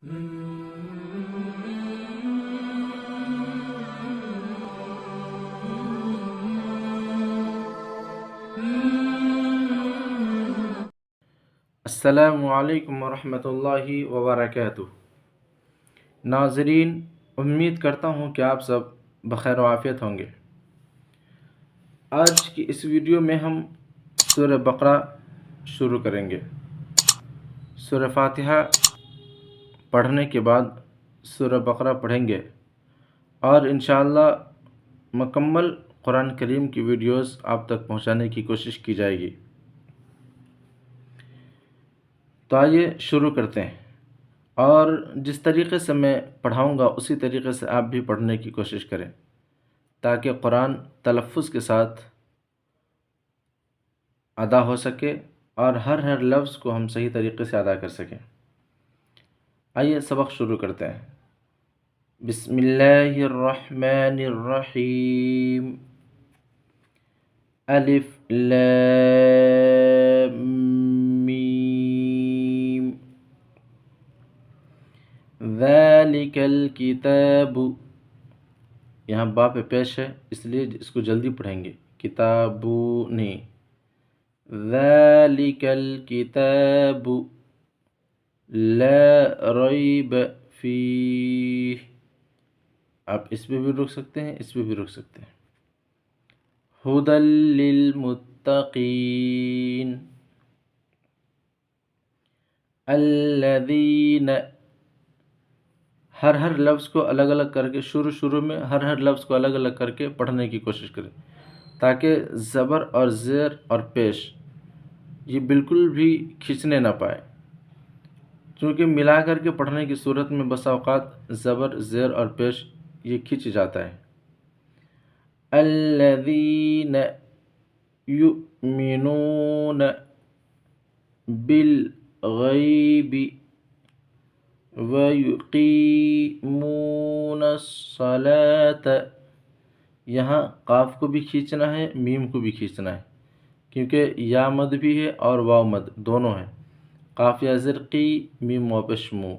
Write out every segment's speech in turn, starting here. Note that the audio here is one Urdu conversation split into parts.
السلام علیکم ورحمۃ اللہ وبرکاتہ۔ ناظرین، امید کرتا ہوں کہ آپ سب بخیر و عافیت ہوں گے۔ آج کی اس ویڈیو میں ہم سورہ بقرہ شروع کریں گے۔ سورہ فاتحہ پڑھنے کے بعد سورہ بقرہ پڑھیں گے اور انشاءاللہ مکمل قرآن کریم کی ویڈیوز آپ تک پہنچانے کی کوشش کی جائے گی۔ تو آئیے شروع کرتے ہیں، اور جس طریقے سے میں پڑھاؤں گا اسی طریقے سے آپ بھی پڑھنے کی کوشش کریں تاکہ قرآن تلفظ کے ساتھ ادا ہو سکے اور ہر لفظ کو ہم صحیح طریقے سے ادا کر سکیں۔ آئیے سبق شروع کرتے ہیں۔ بسم اللہ الرحمن الرحیم۔ الف لام میم۔ ذالک الکتاب، یہاں با پہ پیش ہے اس لیے اس کو جلدی پڑھیں گے، کتابو نہیں۔ ذالک الکتاب لا ریب فیہ، آپ اس پہ بھی رک سکتے ہیں، اس پہ بھی رک سکتے ہیں۔ ھدی للمتقین الذین، ہر لفظ کو الگ الگ کر کے شروع میں ہر لفظ کو الگ الگ کر کے پڑھنے کی کوشش کریں تاکہ زبر اور زیر اور پیش یہ بالکل بھی کھنچنے نہ پائے، چونکہ ملا کر کے پڑھنے کی صورت میں بسا اوقات زبر زیر اور پیش یہ کھنچ جاتا ہے۔ الذین یؤمنون بالغیب وَيُقِيمُونَ الصَّلَاةَ، یہاں قاف کو بھی کھینچنا ہے، میم کو بھی کھینچنا ہے، کیونکہ یا مد بھی ہے اور واو مد دونوں ہیں، قاف یا زرقی، میم واو پیش مو،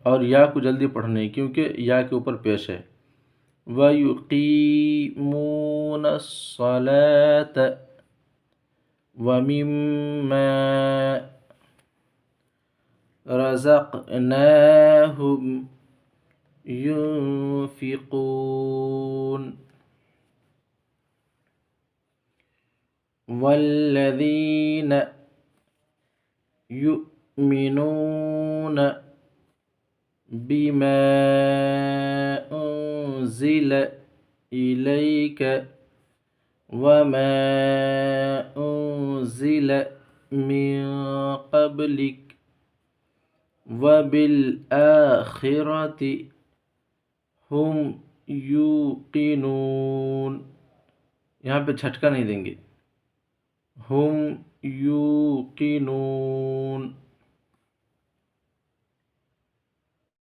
اور یا کو جلدی پڑھنے ہے کیونکہ یا کے اوپر پیش ہے۔ وَيُقِيمُونَ الصَّلَاةَ وَمِمَّا رزقناہم ينفقون والذین یؤمنون بما انزل الیک وما انزل من قبلک وَبِالْآخِرَةِ هُمْ یوقنون، یہاں پہ جھٹکا نہیں دیں گے، ہم یوقنون۔